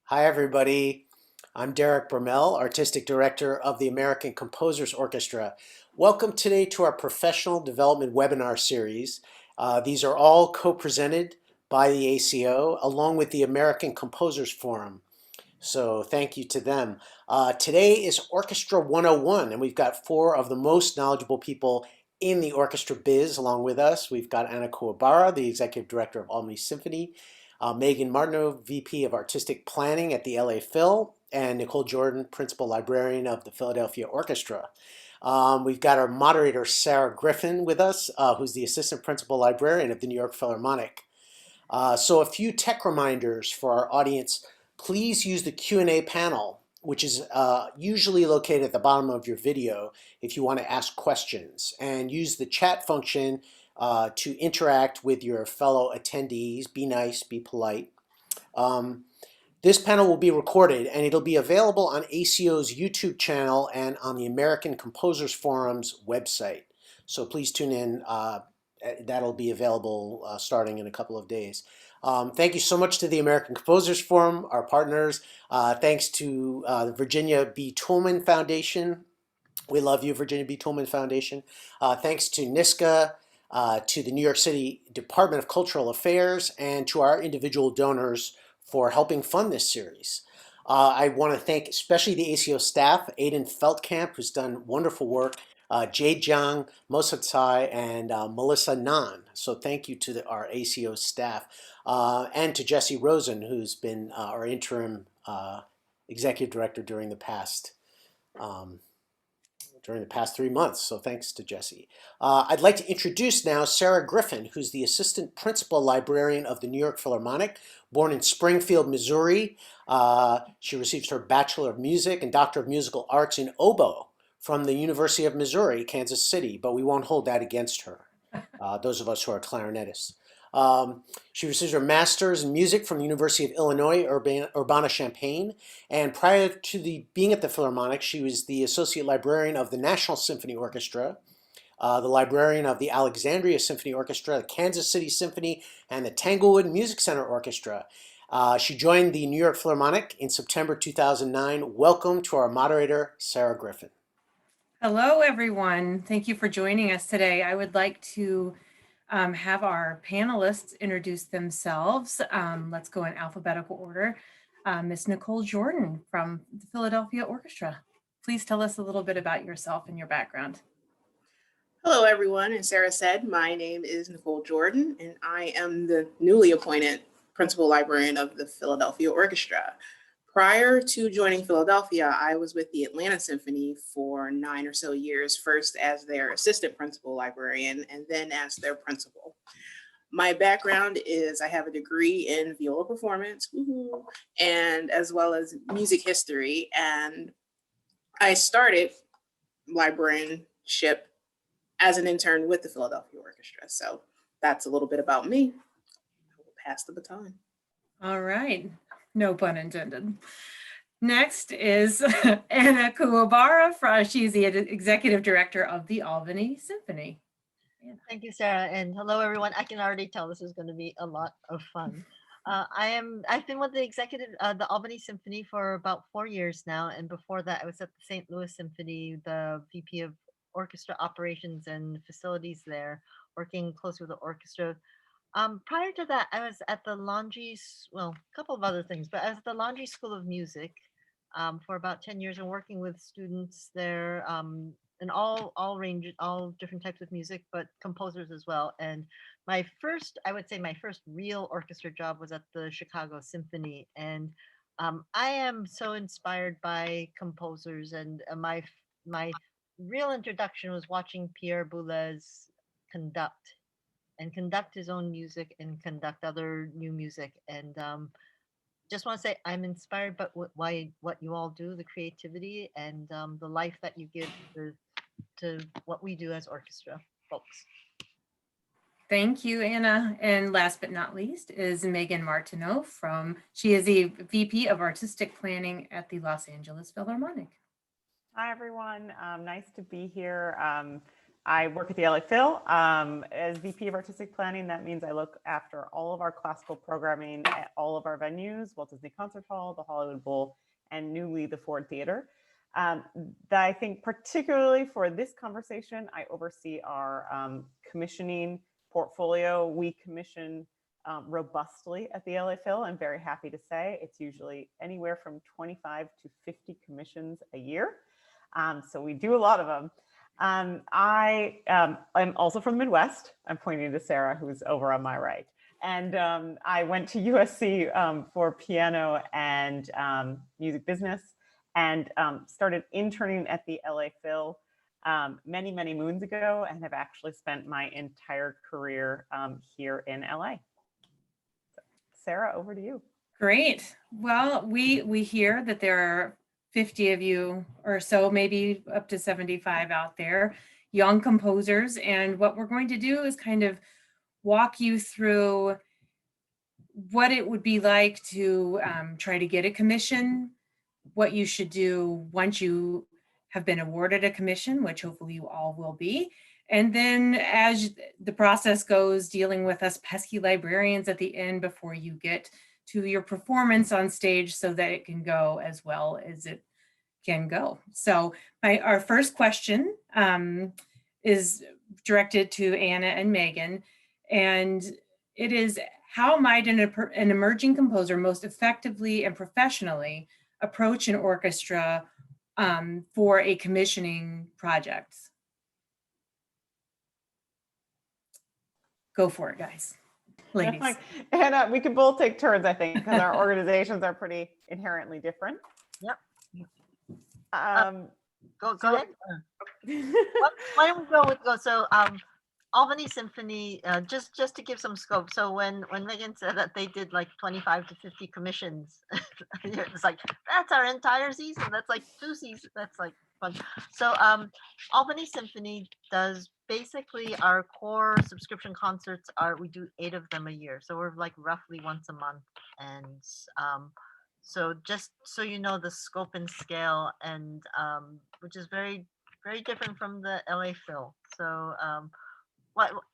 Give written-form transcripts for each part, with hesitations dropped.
Hi, everybody. I'm Derek Bermel, Artistic Director of the American Composers Orchestra. Welcome today to our Professional Development Webinar Series. These are all co-presented by the ACO along with the American Composers Forum. So thank you to them. Today is Orchestra 101, and we've got four of the most knowledgeable people in the orchestra biz along with us. We've got Anna Kuwabara, the Executive Director of Albany Symphony, Meghan Martineau, VP of Artistic Planning at the LA Phil, and Nicole Jordan, Principal Librarian of the Philadelphia Orchestra. We've got our moderator, Sara Griffin, with us, who's the Assistant Principal Librarian of the New York Philharmonic. So a few tech reminders for our audience. Please use the Q&A panel, which is usually located at the bottom of your video if you want to ask questions, and use the chat function to interact with your fellow attendees. Be nice, be polite. This panel will be recorded and it'll be available on ACO's YouTube channel and on the American Composers Forum's website. So please tune in. That'll be available starting in a couple of days. Thank you so much to the American Composers Forum, our partners. Thanks to the Virginia B. Toolman Foundation. We love you, Virginia B. Toolman Foundation. Thanks to NISCA, to the New York City Department of Cultural Affairs, and to our individual donors for helping fund this series. I want to thank especially the ACO staff, Aidan Feldkamp, who's done wonderful work, Jade Jiang, Mosa Tsai, and Melissa Nan. So thank you to our ACO staff, and to Jesse Rosen, who's been our interim executive director during the past 3 months. So thanks to Jesse. I'd like to introduce now Sara Griffin, who's the Assistant Principal Librarian of the New York Philharmonic, born in Springfield, Missouri. She received her Bachelor of Music and Doctor of Musical Arts in oboe from the University of Missouri, Kansas City, but we won't hold that against her, those of us who are clarinetists. She received her master's in music from the University of Illinois, Urbana-Champaign. And prior to being at the Philharmonic, she was the associate librarian of the National Symphony Orchestra, the librarian of the Alexandria Symphony Orchestra, the Kansas City Symphony, and the Tanglewood Music Center Orchestra. She joined the New York Philharmonic in September 2009. Welcome to our moderator, Sara Griffin. Hello, everyone. Thank you for joining us today. I would like to have our panelists introduce themselves. Let's go in alphabetical order. Miss Nicole Jordan from the Philadelphia Orchestra. Please tell us a little bit about yourself and your background. Hello, everyone. As Sara said, my name is Nicole Jordan, and I am the newly appointed Principal Librarian of the Philadelphia Orchestra. Prior to joining Philadelphia, I was with the Atlanta Symphony for 9 or so years, first as their Assistant Principal Librarian and then as their Principal. My background is I have a degree in viola performance, and as well as music history. And I started librarianship as an intern with the Philadelphia Orchestra. So that's a little bit about me. I will pass the baton. All right. No pun intended. Next is Anna Kuwabara. She's the Executive Director of the Albany Symphony. Thank you, Sara, and hello, everyone. I can already tell this is going to be a lot of fun. I've been with the Albany Symphony for about 4 years now, and before that, I was at the St. Louis Symphony, the VP of Orchestra Operations and Facilities there, working closely with the orchestra. Prior to that, I was at the a couple of other things, but I was at the Laundry School of Music for about 10 years and working with students there in all ranges, all different types of music, but composers as well. And I would say my first real orchestra job was at the Chicago Symphony. And I am so inspired by composers, and my real introduction was watching Pierre Boulez conduct his own music and conduct other new music. And just want to say I'm inspired by what you all do, the creativity and the life that you give to what we do as orchestra folks. Thank you, Anna. And last but not least is Meghan Martineau she is the VP of Artistic Planning at the Los Angeles Philharmonic. Hi, everyone. Nice to be here. I work at the LA Phil as VP of Artistic Planning. That means I look after all of our classical programming at all of our venues, Walt Disney Concert Hall, the Hollywood Bowl, and newly the Ford Theater. That I think particularly for this conversation, I oversee our commissioning portfolio. We commission robustly at the LA Phil. I'm very happy to say it's usually anywhere from 25 to 50 commissions a year. So we do a lot of them. I'm also from the Midwest. I'm pointing to Sara, who's over on my right. And I went to USC for piano and music business, and started interning at the LA Phil many, many moons ago, and have actually spent my entire career here in LA. So, Sara, over to you. Great. Well, we hear that there are 50 of you or so, maybe up to 75 out there, young composers. And what we're going to do is kind of walk you through what it would be like to try to get a commission, what you should do once you have been awarded a commission, which hopefully you all will be. And then as the process goes, dealing with us pesky librarians at the end before you get to your performance on stage so that it can go as well as it can go. So our first question is directed to Anna and Meghan, and it is, how might an emerging composer most effectively and professionally approach an orchestra for a commissioning project? Go for it, guys. Ladies. And we can both take turns, I think, because our organizations are pretty inherently different. Yep. Go So- ahead. Why don't we go? So Albany Symphony, just to give some scope. So when Meghan said that they did like 25 to 50 commissions, it's like, that's our entire season. That's like 2 seasons. That's like fun. So Albany Symphony does basically our core subscription concerts we do 8 of them a year. So we're like roughly once a month. And so just so you know the scope and scale, and which is very, very different from the LA Phil. So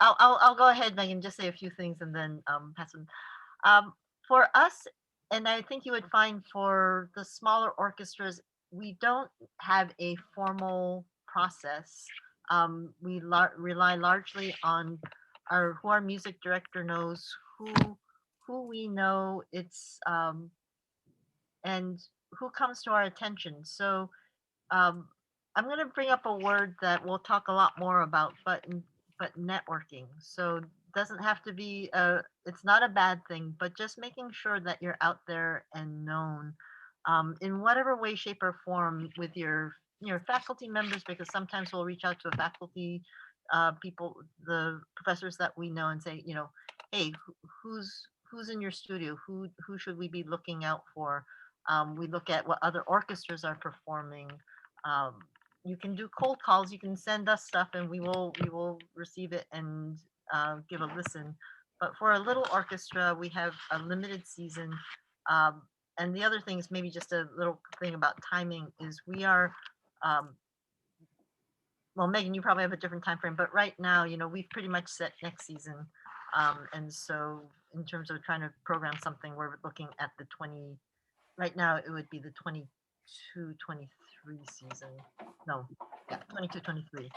I'll go ahead, Meghan, just say a few things and then pass on. For us, and I think you would find for the smaller orchestras, we don't have a formal process. We rely largely on who our music director knows, who we know, and who comes to our attention. So I'm going to bring up a word that we'll talk a lot more about, but networking. So doesn't have to be it's not a bad thing, but just making sure that you're out there and known in whatever way, shape, or form with your faculty members, because sometimes we'll reach out to a faculty people, the professors that we know, and say, hey, who's in your studio? Who should we be looking out for? We look at what other orchestras are performing. You can do cold calls. You can send us stuff, and we will receive it and give a listen. But for a little orchestra, we have a limited season. And the other thing is, maybe just a little thing about timing, is we are, well, Meghan, you probably have a different time frame, but right now, we've pretty much set next season. And so in terms of trying to program something, we're looking at right now it would be the 22-23 season. No, yeah, 22-23.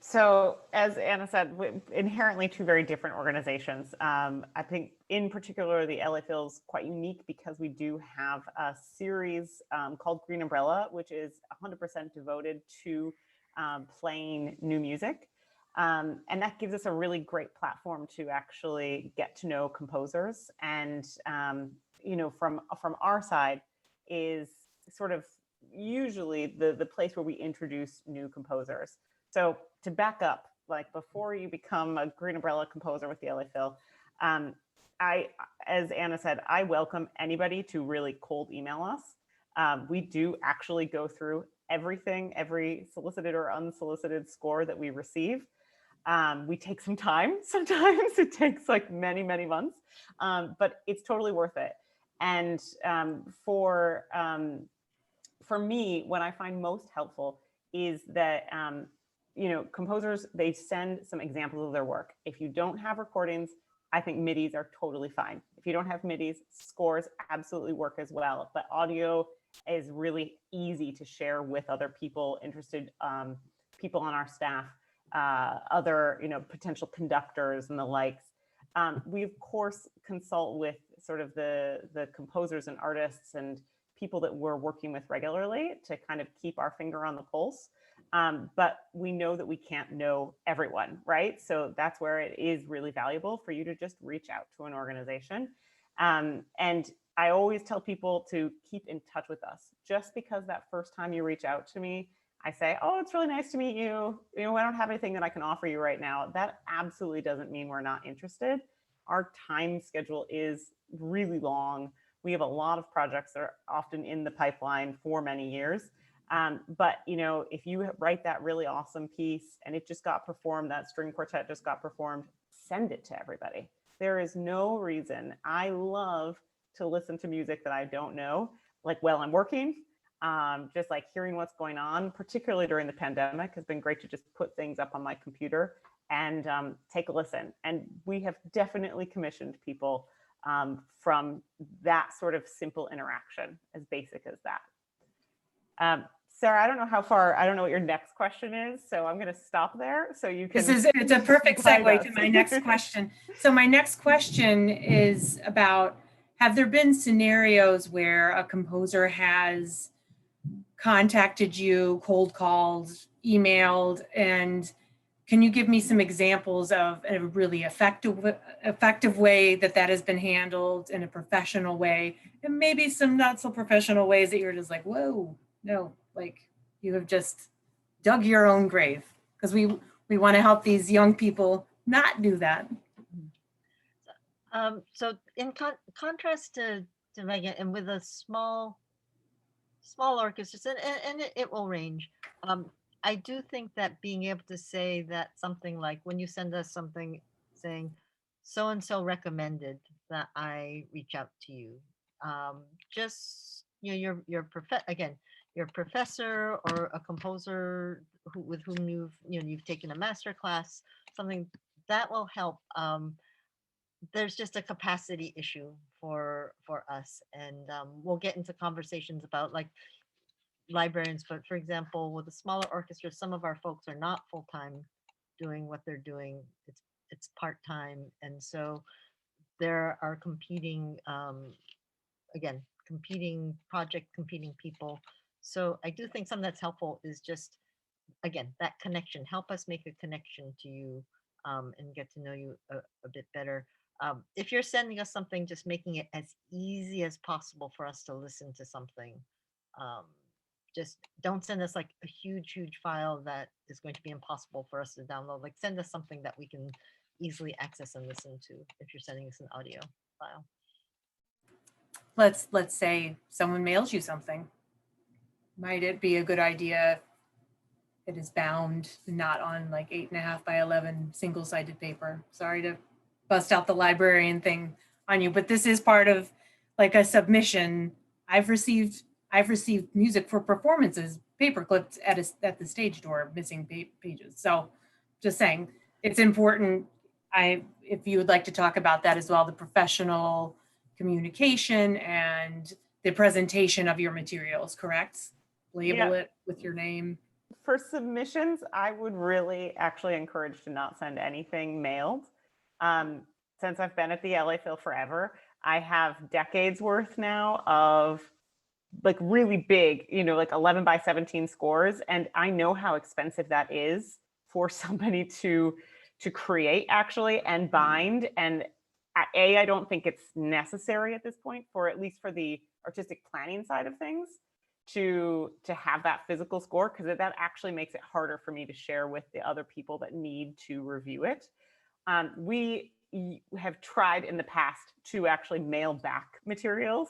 So as Anna said, inherently 2 very different organizations. I think in particular, the LA Phil is quite unique because we do have a series called Green Umbrella, which is 100% devoted to playing new music. And that gives us a really great platform to actually get to know composers. And, from our side is sort of usually the place where we introduce new composers. So to back up, like before you become a Green Umbrella composer with the LA Phil, as Anna said, I welcome anybody to really cold email us. We do actually go through everything, every solicited or unsolicited score that we receive. We take some time. Sometimes it takes like many, many months, but it's totally worth it. And for for me, what I find most helpful is that, composers, they send some examples of their work. If you don't have recordings, I think MIDIs are totally fine. If you don't have MIDIs, scores absolutely work as well. But audio is really easy to share with other people, interested people on our staff, other potential conductors and the likes. We of course consult with sort of the composers and artists and people that we're working with regularly to kind of keep our finger on the pulse. But we know that we can't know everyone, right? So that's where it is really valuable for you to just reach out to an organization. And I always tell people to keep in touch with us. Just because that first time you reach out to me, I say, oh, it's really nice to meet you. I don't have anything that I can offer you right now. That absolutely doesn't mean we're not interested. Our time schedule is really long. We have a lot of projects that are often in the pipeline for many years. But if you write that really awesome piece and it just got performed, that string quartet just got performed, send it to everybody. There is no reason. I love to listen to music that I don't know, like while I'm working, just like hearing what's going on, particularly during the pandemic, has been great to just put things up on my computer and take a listen. And we have definitely commissioned people from that sort of simple interaction, as basic as that. Sara, I don't know what your next question is, so I'm going to stop there so you can. It's a perfect segue to my next question. So my next question is about, have there been scenarios where a composer has contacted you, cold called, emailed, and can you give me some examples of a really effective way that has been handled in a professional way, and maybe some not so professional ways that you're just like, whoa, no, like you have just dug your own grave? Because we want to help these young people not do that. So in contrast to Meghan, and with a small orchestra, and it will range. I do think that being able to say that something like, when you send us something saying so and so recommended that I reach out to you, just your professor or a composer with whom you've taken a master class, something that will help. There's just a capacity issue for us, and we'll get into conversations about like librarians, but for example, with a smaller orchestra, some of our folks are not full-time doing what they're doing. It's part-time, and so there are competing competing people. So I do think something that's helpful is just, again, that connection. Help us make a connection to you, and get to know you a bit better. If you're sending us something, just making it as easy as possible for us to listen to something. Just don't send us like a huge file that is going to be impossible for us to download. Like, send us something that we can easily access and listen to if you're sending us an audio file. Let's say someone mails you something. Might it be a good idea? It is bound, not on like 8.5 by 11 single-sided paper. Sorry to bust out the librarian thing on you, but this is part of like a submission. I've received music for performances, paper clipped at the stage door, missing pages. So just saying, it's important. If you would like to talk about that as well, the professional communication and the presentation of your materials, correct? Label it with your name. For submissions, I would really actually encourage to not send anything mailed. Since I've been at the LA Phil forever, I have decades worth now of like really big, like 11 by 17 scores. And I know how expensive that is for somebody to create actually and bind. And I don't think it's necessary at this point, for at least for the artistic planning side of things, to have that physical score, because that actually makes it harder for me to share with the other people that need to review it. We have tried in the past to actually mail back materials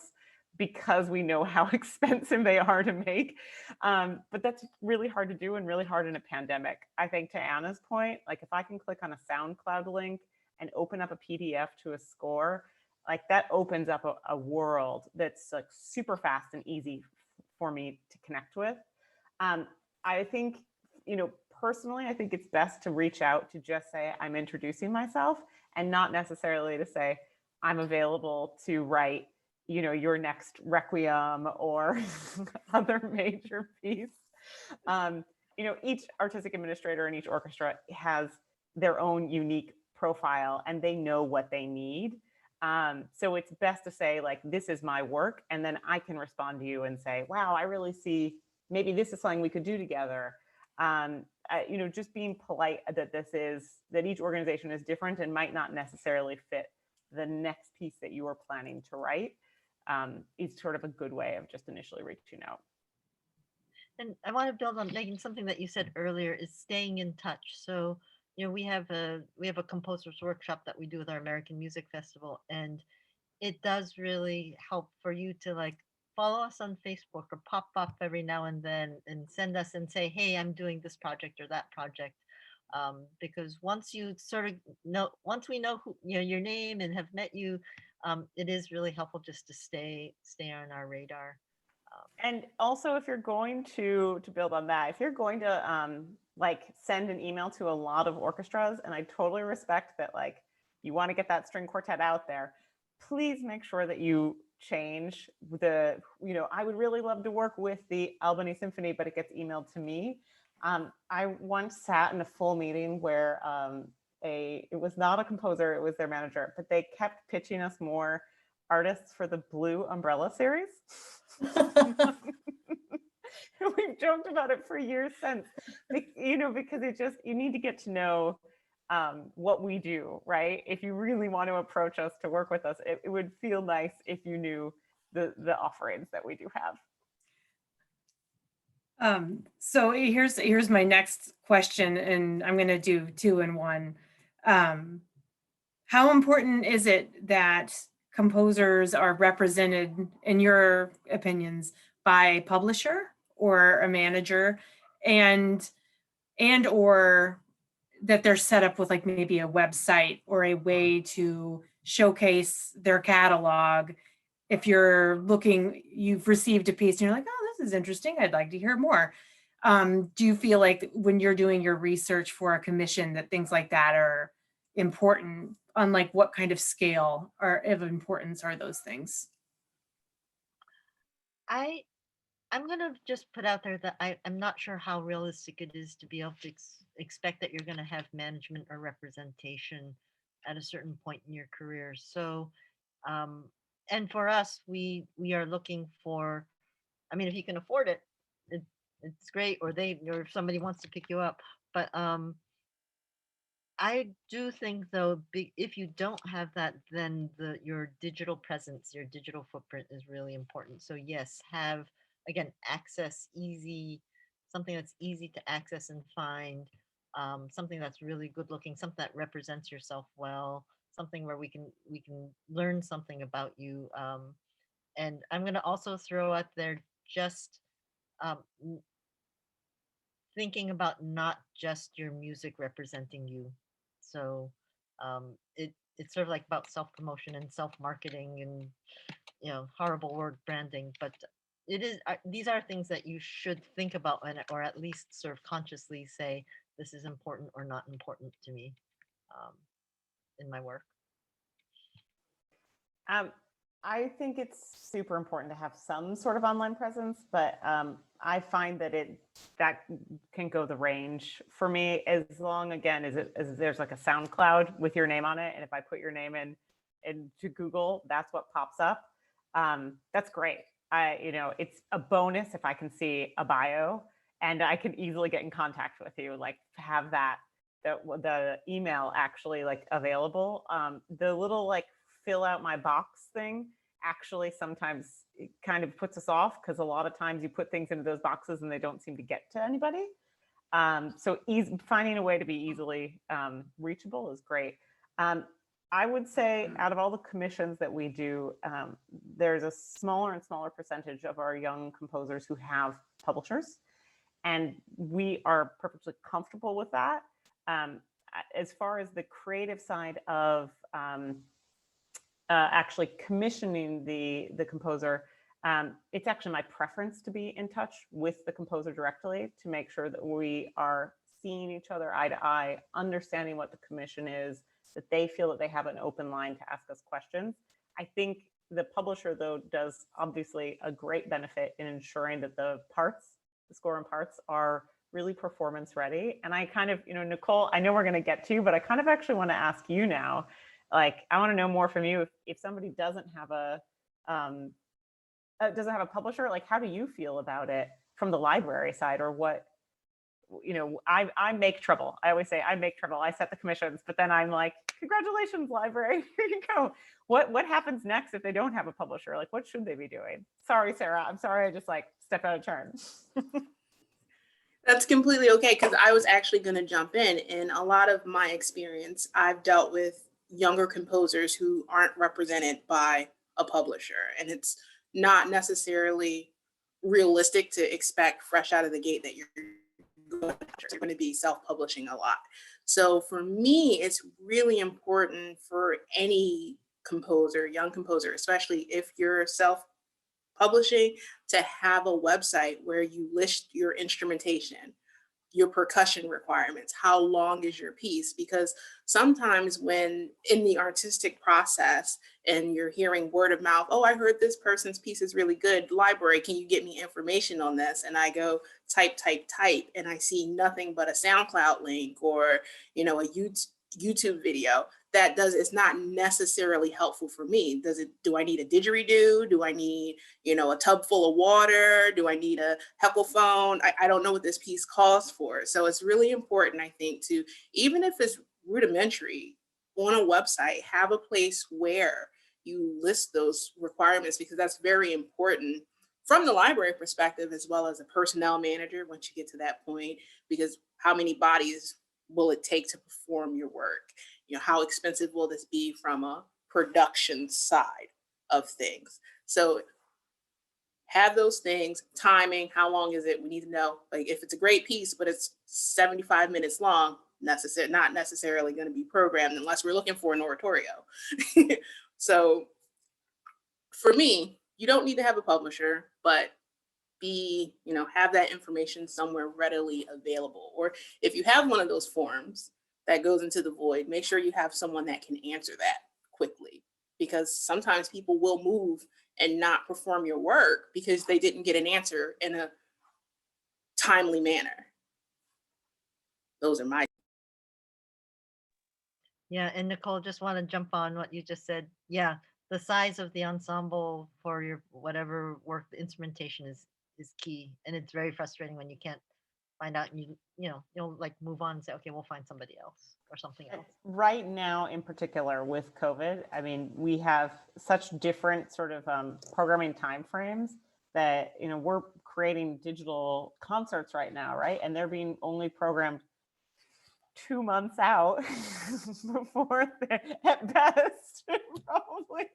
because we know how expensive they are to make. But that's really hard to do and really hard in a pandemic. I think, to Anna's point, like if I can click on a SoundCloud link and open up a PDF to a score, like that opens up a world that's like super fast and easy for me to connect with. I think, personally, I think it's best to reach out to just say, I'm introducing myself, and not necessarily to say, I'm available to write, your next requiem or other major piece. Each artistic administrator and each orchestra has their own unique profile, and they know what they need. So it's best to say, like, this is my work, and then I can respond to you and say, wow, I really see maybe this is something we could do together. Just being polite that each organization is different and might not necessarily fit the next piece that you are planning to write, is sort of a good way of just initially reaching out. And I want to build on Megan, something that you said earlier is staying in touch. So, we have a composers workshop that we do with our American Music Festival, and it does really help for you to like follow us on Facebook or pop up every now and then and send us and say, hey, I'm doing this project or that project. Because once you sort of once we know who, your name and have met you, it is really helpful just to stay on our radar. And also, if you're going to build on that, if you're going to send an email to a lot of orchestras, and I totally respect that, like, you want to get that string quartet out there, please make sure that you change I would really love to work with the Albany Symphony, but it gets emailed to me. I once sat in a full meeting where it was not a composer, it was their manager, but they kept pitching us more artists for the Blue Umbrella series. We've joked about it for years since, because you need to get to know what we do, right? If you really want to approach us to work with us, it would feel nice if you knew the offerings that we do have. So here's my next question, and I'm going to do 2 in 1. How important is it that composers are represented, in your opinions, by a publisher or a manager, and or that they're set up with like maybe a website or a way to showcase their catalog? If you've received a piece and you're like, oh, this is interesting, I'd like to hear more. Do you feel like when you're doing your research for a commission that things like that are important? On like what kind of scale or of importance are those things? I'm going to just put out there that I'm not sure how realistic it is to be able to expect that you're going to have management or representation at a certain point in your career. So, and for us, we are looking for, I mean, if you can afford it, it's great, or if somebody wants to pick you up. But I do think, though, if you don't have that, then your digital presence, your digital footprint is really important. So yes, have, again, something that's easy to access and find, something that's really good looking, something that represents yourself well, something where we can learn something about you. And I'm going to also throw out there just thinking about not just your music representing you. So it's sort of like about self-promotion and self-marketing and horrible word branding, but these are things that you should think about, or at least sort of consciously say, this is important or not important to me in my work. I think it's super important to have some sort of online presence, but I find that that can go the range for me, as long, again, as there's like a SoundCloud with your name on it, and if I put your name into Google, that's what pops up. That's great. It's a bonus if I can see a bio and I can easily get in contact with you, like have the email actually like available. The little like fill out my box thing actually sometimes it kind of puts us off, because a lot of times you put things into those boxes and they don't seem to get to anybody. So finding a way to be easily reachable is great. I would say out of all the commissions that we do, there's a smaller and smaller percentage of our young composers who have publishers, and we are perfectly comfortable with that. As far as the creative side of actually commissioning the composer, It's actually my preference to be in touch with the composer directly to make sure that we are seeing each other eye to eye, understanding what the commission is, that they feel that they have an open line to ask us questions. I think the publisher, though, does obviously a great benefit in ensuring that the score and parts are really performance ready. And I kind of, Nicole, I know we're going to get to you, but I kind of actually want to ask you now, like, I want to know more from you. If somebody doesn't have a publisher, like, how do you feel about it from the library side, or what? I make trouble. I always say I make trouble. I set the commissions, but then I'm like, congratulations, library, here you go. What happens next if they don't have a publisher? Like, what should they be doing? Sorry, Sara. I'm sorry. I just like stepped out of turn. That's completely okay, because I was actually going to jump in. In a lot of my experience, I've dealt with younger composers who aren't represented by a publisher, and it's not necessarily realistic to expect fresh out of the gate that you're going to be self-publishing a lot. So for me, it's really important for any composer, young composer, especially if you're self-publishing, to have a website where you list your instrumentation, your percussion requirements, how long is your piece? Because sometimes when in the artistic process and you're hearing word of mouth, oh, I heard this person's piece is really good, library, can you get me information on this? And I go type, and I see nothing but a SoundCloud link or, a YouTube video. It's not necessarily helpful for me. Do I need a didgeridoo? Do I need, a tub full of water? Do I need a heckelphone? I don't know what this piece calls for. So it's really important, I think, to, even if it's rudimentary, on a website, have a place where you list those requirements, because that's very important from the library perspective, as well as a personnel manager once you get to that point, because how many bodies will it take to perform your work? How expensive will this be from a production side of things? So have those things, timing, how long is it? We need to know, like, if it's a great piece, but it's 75 minutes long, not necessarily going to be programmed unless we're looking for an oratorio. So for me, you don't need to have a publisher, but have that information somewhere readily available. Or if you have one of those forms that goes into the void, make sure you have someone that can answer that quickly, because sometimes people will move and not perform your work because they didn't get an answer in a timely manner. Those are my. Yeah, and Nicole, just want to jump on what you just said. Yeah, the size of the ensemble for your whatever work, the instrumentation is key, and it's very frustrating when you can't find out, and you'll like move on and say, okay, we'll find somebody else or something else. Right now, in particular with COVID, I mean, we have such different sort of programming timeframes that we're creating digital concerts right now, right? And they're being only programmed 2 months out before at best, probably.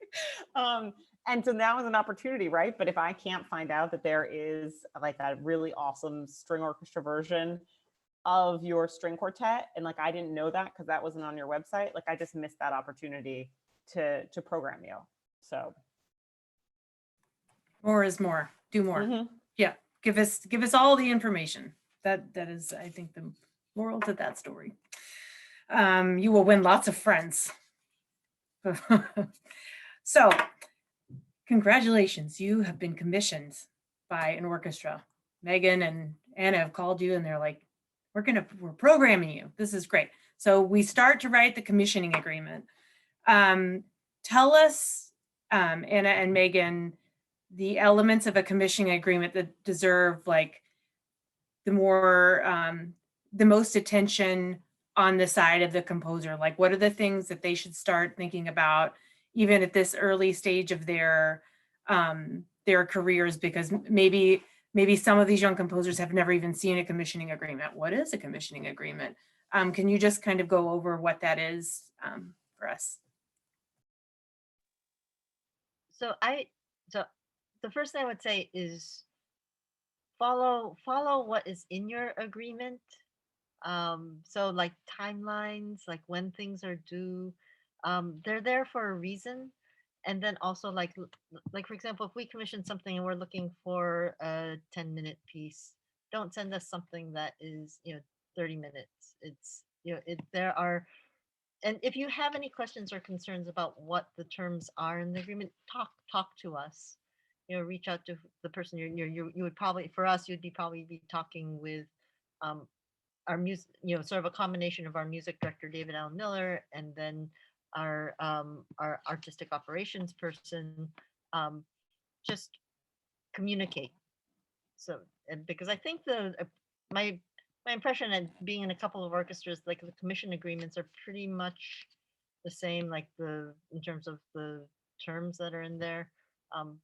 And so now is an opportunity, right? But if I can't find out that there is like a really awesome string orchestra version of your string quartet, and like I didn't know that because that wasn't on your website, like I just missed that opportunity to program you. So More is more. Do more. Mm-hmm. Yeah. Give us all the information. That is, I think, the moral to that story. You will win lots of friends. So, congratulations. You have been commissioned by an orchestra. Meghan and Anna have called you and they're like, we're programming you. This is great. So we start to write the commissioning agreement. Tell us, Anna and Meghan, the elements of a commissioning agreement that deserve like the most attention on the side of the composer. Like, what are the things that they should start thinking about even at this early stage of their careers? Because maybe some of these young composers have never even seen a commissioning agreement. What is a commissioning agreement? Can you just kind of go over what that is for us? So the first thing I would say is follow what is in your agreement. So like timelines, like when things are due, they're there for a reason. and then also like for example, if we commission something and we're looking for a 10-minute piece, don't send us something that is 30 minutes. It's there are, and if you have any questions or concerns about what the terms are in the agreement, talk to us. Reach out to the person you would probably, for us, you'd probably be talking with our music, sort of a combination of our music director David Allen Miller, and then our artistic operations person. Just communicate. So, and because I think my impression, and being in a couple of orchestras, like the commission agreements are pretty much the same, like in terms of the terms that are in there.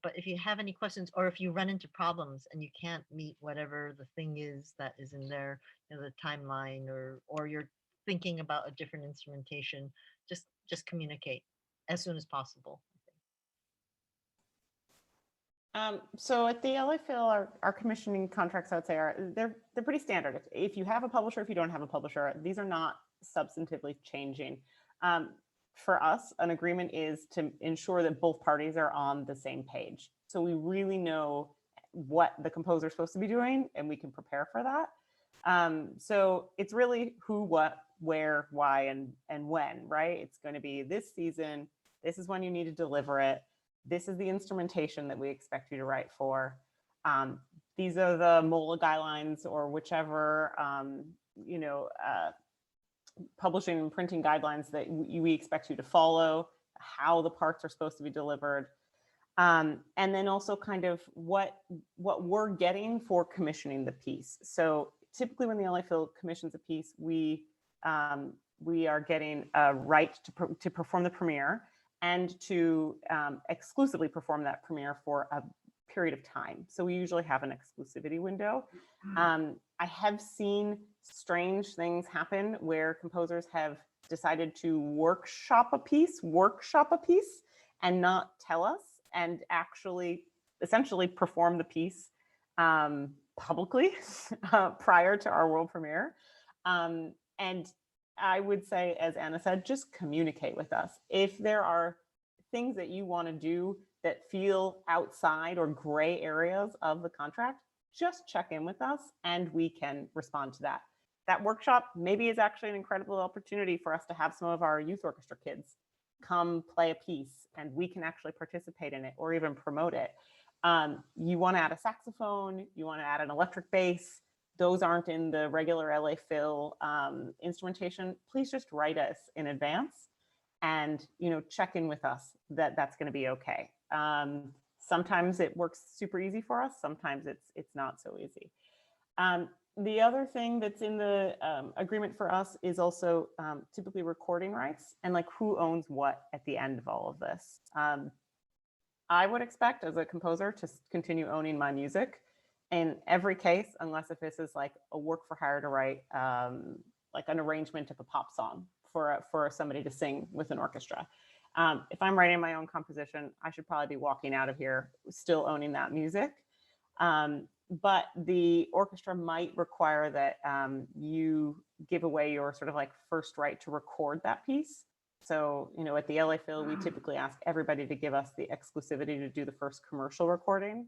But if you have any questions, or if you run into problems and you can't meet whatever the thing is that is in there, the timeline, or you're thinking about a different instrumentation, just communicate as soon as possible. So at the LA Phil, our commissioning contracts, I would say, they're pretty standard. If you have a publisher, if you don't have a publisher, these are not substantively changing. For us, an agreement is to ensure that both parties are on the same page. So we really know what the composer is supposed to be doing, and we can prepare for that. So it's really who, what, where, why, and when, right? It's going to be this season. This is when you need to deliver it. This is the instrumentation that we expect you to write for. These are the MOLA guidelines, or whichever publishing and printing guidelines that we expect you to follow, how the parts are supposed to be delivered. And then also kind of what we're getting for commissioning the piece. So typically when the LA Phil commissions a piece, we are getting a right to perform the premiere, and to exclusively perform that premiere for a period of time. So we usually have an exclusivity window. I have seen strange things happen where composers have decided to workshop a piece, and not tell us, and actually essentially perform the piece publicly prior to our world premiere. And I would say, as Anna said, just communicate with us. If there are things that you want to do that feel outside or gray areas of the contract, just check in with us and we can respond to that. That workshop maybe is actually an incredible opportunity for us to have some of our youth orchestra kids come play a piece, and we can actually participate in it or even promote it. You want to add a saxophone, you want to add an electric bass, those aren't in the regular LA Phil instrumentation, please just write us in advance and check in with us that that's going to be okay. Sometimes it works super easy for us, sometimes it's not so easy. The other thing that's in the agreement for us is also typically recording rights, and like who owns what at the end of all of this. I would expect as a composer to continue owning my music in every case, unless if this is like a work for hire to write like an arrangement of a pop song for somebody to sing with an orchestra. If I'm writing my own composition, I should probably be walking out of here still owning that music. But the orchestra might require that you give away your sort of like first right to record that piece. So, at the LA Phil, we typically ask everybody to give us the exclusivity to do the first commercial recording.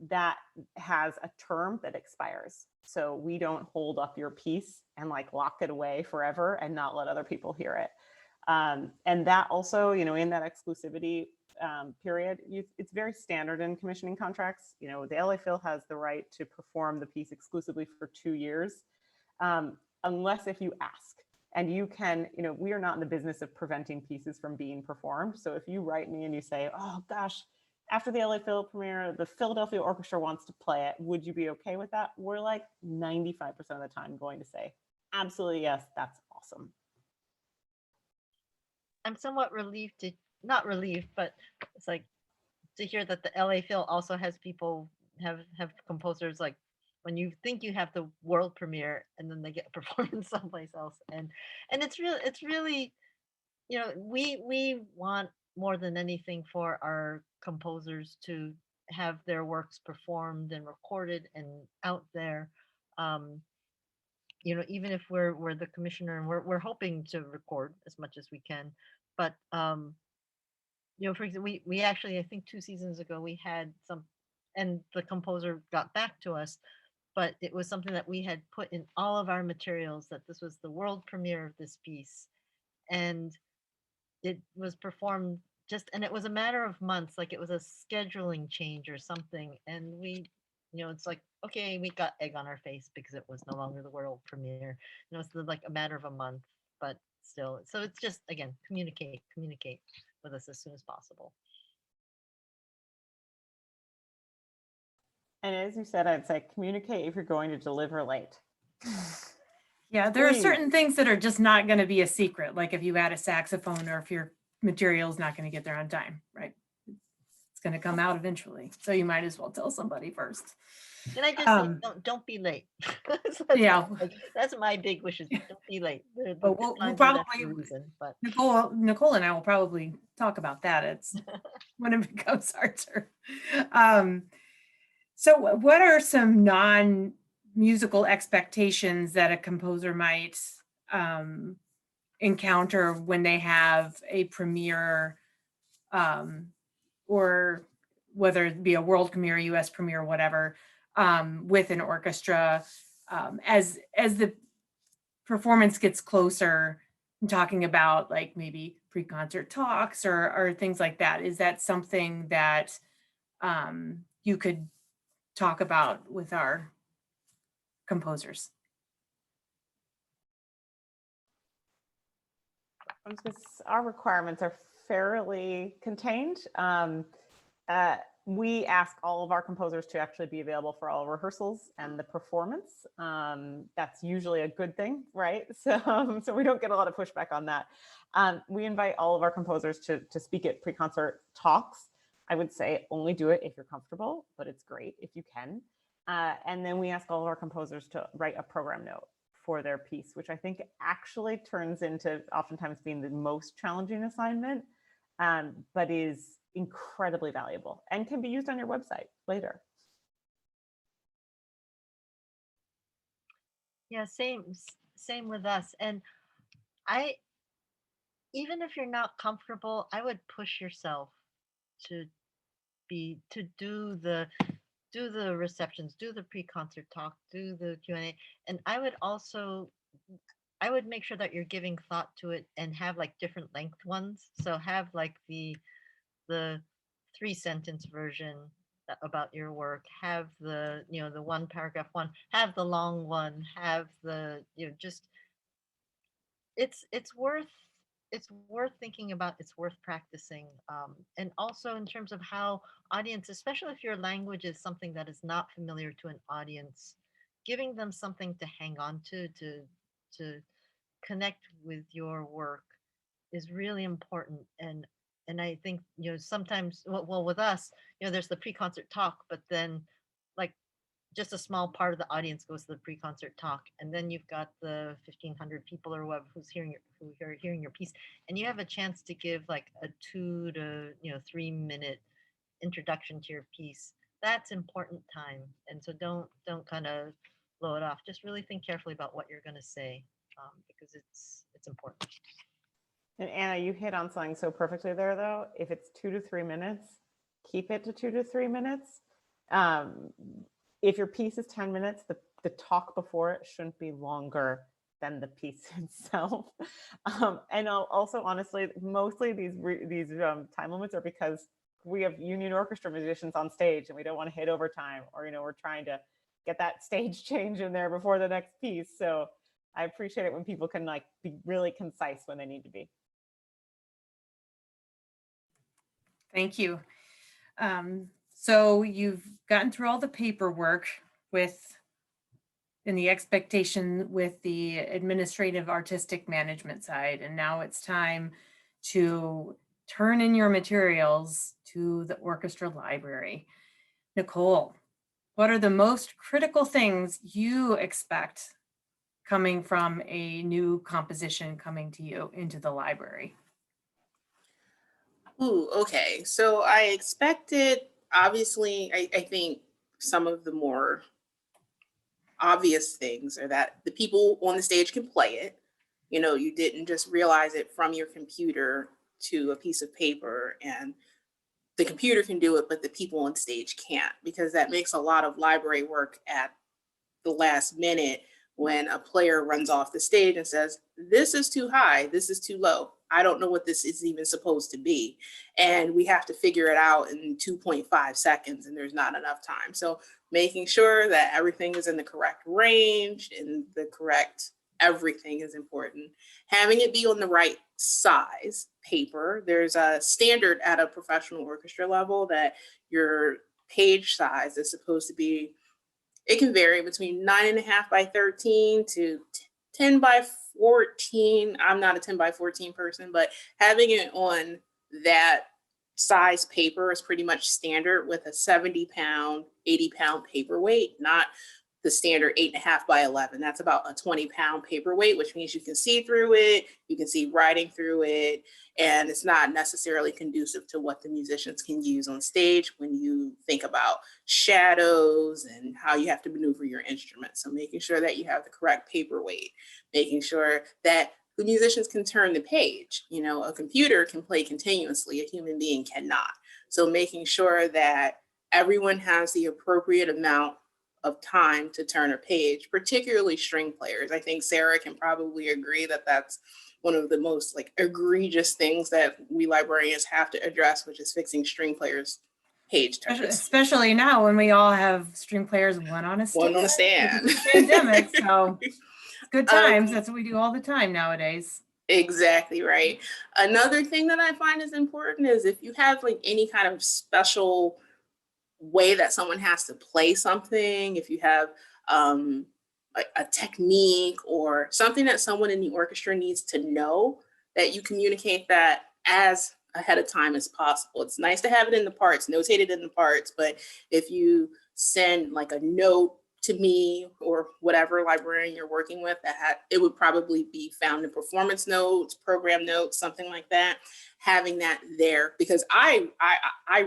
That has a term that expires. So we don't hold up your piece and like lock it away forever and not let other people hear it. And that also, in that exclusivity period, it's very standard in commissioning contracts. The LA Phil has the right to perform the piece exclusively for 2 years, unless if you ask. And you can, we are not in the business of preventing pieces from being performed. So if you write me and you say, oh gosh, after the LA Phil premiere, the Philadelphia Orchestra wants to play it, would you be okay with that? We're like 95% of the time going to say, absolutely yes, that's awesome. I'm somewhat relieved not relieved, but it's like to hear that the LA Phil also has people, have composers, like when you think you have the world premiere and then they get a performance someplace else. And it's really, we want more than anything for our composers to have their works performed and recorded and out there. Even if we're the commissioner and we're hoping to record as much as we can, but you know, for example, we actually, I think 2 seasons ago, we had some, and the composer got back to us, but it was something that we had put in all of our materials, that this was the world premiere of this piece. And it was performed just, and it was a matter of months, like it was a scheduling change or something. And we, you know, it's like, okay, we got egg on our face because it was no longer the world premiere. You know, it's like a matter of a month, but still. So it's just, again, communicate with us as soon as possible. And as you said, I'd say communicate if you're going to deliver late. Yeah, there are Please. certain things that are just not going to be a secret, like if you add a saxophone or if your material is not going to get there on time, right? It's going to come out eventually. So you might as well tell somebody first. Can I just say, don't be late? Yeah. That's my big wish, is don't be late. But we'll probably, reason, but Nicole and I will probably talk about that. It's when it becomes our turn. So what are some non-musical expectations that a composer might encounter when they have a premiere, or whether it be a world premiere, US premiere, whatever, with an orchestra, as the performance gets closer, I'm talking about like maybe pre-concert talks or things like that? Is that something that you could talk about with our composers? Our requirements are fairly contained. We ask all of our composers to actually be available for all rehearsals and the performance. That's usually a good thing, right? So we don't get a lot of pushback on that. We invite all of our composers to speak at pre-concert talks. I would say only do it if you're comfortable, but it's great if you can. And then we ask all of our composers to write a program note for their piece, which I think actually turns into oftentimes being the most challenging assignment, but is incredibly valuable and can be used on your website later. Yeah, same with us. And even if you're not comfortable, I would push yourself to do the receptions, do the pre-concert talk, do the Q&A. And I would make sure that you're giving thought to it and have like different length ones. So have like the 3-sentence version about your work, have the, you know, the 1-paragraph one, have the long one, have the, you know, just it's worth thinking about, it's worth practicing. And also in terms of how audience, especially if your language is something that is not familiar to an audience, giving them something to hang on to connect with your work is really important. And I think, you know, sometimes, well, with us, you know, there's the pre-concert talk, but then like just a small part of the audience goes to the pre-concert talk, and then you've got the 1,500 people or whoever who are hearing your piece, and you have a chance to give like a 2 to 3 minute introduction to your piece. That's important time, and so don't kind of blow it off. Just really think carefully about what you're going to say, because it's important. And Anna, you hit on something so perfectly there, though. If it's 2 to 3 minutes, keep it to 2 to 3 minutes. If your piece is 10 minutes, the talk before it shouldn't be longer than the piece itself. And also, honestly, mostly these time limits are because we have union orchestra musicians on stage and we don't want to hit overtime, or, you know, we're trying to get that stage change in there before the next piece. So I appreciate it when people can like be really concise when they need to be. Thank you. So you've gotten through all the paperwork in the expectation with the administrative artistic management side, and now it's time to turn in your materials to the orchestra library. Nicole, what are the most critical things you expect coming from a new composition coming to you into the library? Ooh, okay. So I expected, obviously, I think some of the more obvious things are that the people on the stage can play it. You know, you didn't just realize it from your computer to a piece of paper, and the computer can do it, but the people on stage can't, because that makes a lot of library work at the last minute when a player runs off the stage and says, this is too high, this is too low. I don't know what this is even supposed to be. And we have to figure it out in 2.5 seconds, and there's not enough time. So making sure that everything is in the correct range and the correct everything is important. Having it be on the right size paper. There's a standard at a professional orchestra level that your page size is supposed to be, it can vary between 9.5 by 13 to 10 by 14. I'm not a 10 by 14 person, but having it on that size paper is pretty much standard with a 70-pound, 80-pound paperweight, not the standard 8.5 by 11. That's about a 20-pound paperweight, which means you can see through it, you can see writing through it, and it's not necessarily conducive to what the musicians can use on stage when you think about shadows and how you have to maneuver your instrument. So making sure that you have the correct paperweight, making sure that the musicians can turn the page. You know, a computer can play continuously, a human being cannot. So making sure that everyone has the appropriate amount of time to turn a page, particularly string players. I think Sara can probably agree that that's one of the most like egregious things that we librarians have to address, which is fixing string players' page turns. Especially now when we all have string players, one on a stand. One on a stand. Pandemic, so good times. That's what we do all the time nowadays. Exactly right. Another thing that I find is important is if you have like any kind of special way that someone has to play something, if you have a technique or something that someone in the orchestra needs to know, that you communicate that as ahead of time as possible. It's nice to have it in the parts, notated in the parts, but if you send like a note to me or whatever librarian you're working with, it would probably be found in performance notes, program notes, something like that. Having that there, because I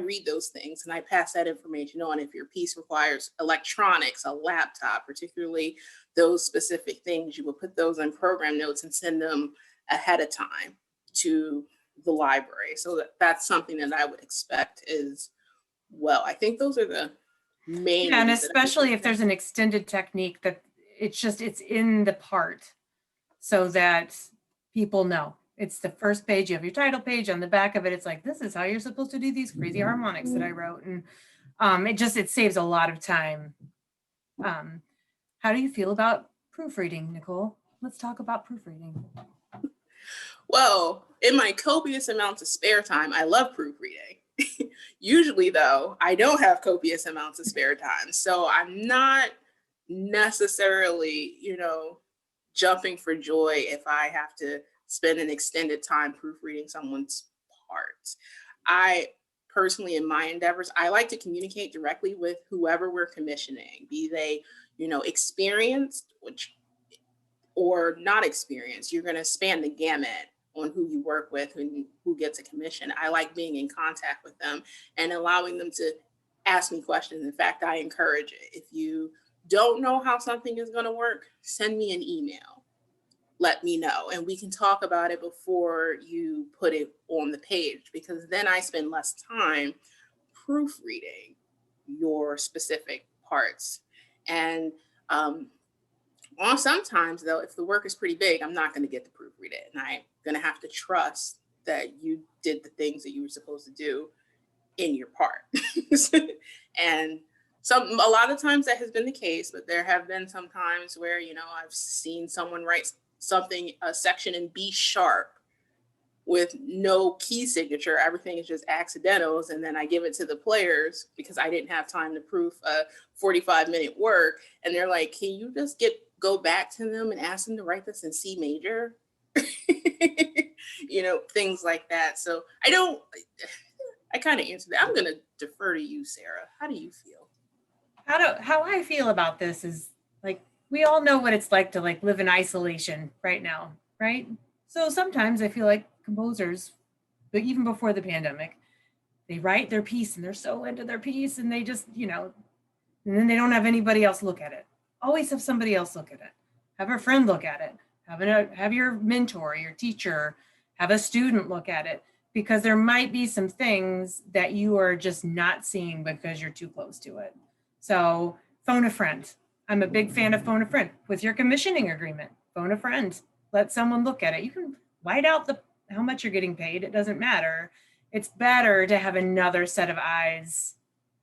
read those things and I pass that information on. If your piece requires electronics, a laptop, particularly those specific things, you will put those in program notes and send them ahead of time to the library. So that's something that I would expect as well. I think those are the main. Yeah, and especially if there's an extended technique that it's in the part so that people know. It's the first page, you have your title page, on the back of it, it's like, this is how you're supposed to do these crazy harmonics that I wrote. And it saves a lot of time. How do you feel about proofreading, Nicole? Let's talk about proofreading. Well, in my copious amounts of spare time, I love proofreading. Usually, though, I don't have copious amounts of spare time. So I'm not necessarily, jumping for joy if I have to spend an extended time proofreading someone's parts. I personally, in my endeavors, I like to communicate directly with whoever we're commissioning, be they, experienced, or not experienced. You're going to span the gamut on who you work with, who gets a commission. I like being in contact with them and allowing them to ask me questions. In fact, I encourage it. If you don't know how something is going to work, send me an email. Let me know, and we can talk about it before you put it on the page, because then I spend less time proofreading your specific parts. And sometimes, though, if the work is pretty big, I'm not going to get to proofread it, and I'm going to have to trust that you did the things that you were supposed to do in your part. And a lot of times that has been the case, but there have been some times where, I've seen someone write a section in B sharp with no key signature. Everything is just accidentals. And then I give it to the players because I didn't have time to proof a 45-minute work. And they're like, can you just go back to them and ask them to write this in C major? Things like that. So I kind of answered that. I'm going to defer to you, Sara. How do you feel? How I feel about this is, like, we all know what it's like to live in isolation right now, right? So sometimes I feel like composers, but even before the pandemic, they write their piece and they're so into their piece and they just, and then they don't have anybody else look at it. Always have somebody else look at it. Have a friend look at it. Have your mentor, your teacher, have a student look at it, because there might be some things that you are just not seeing because you're too close to it. So phone a friend. I'm a big fan of phone a friend. With your commissioning agreement, phone a friend. Let someone look at it. You can white out how much you're getting paid. It doesn't matter. It's better to have another set of eyes,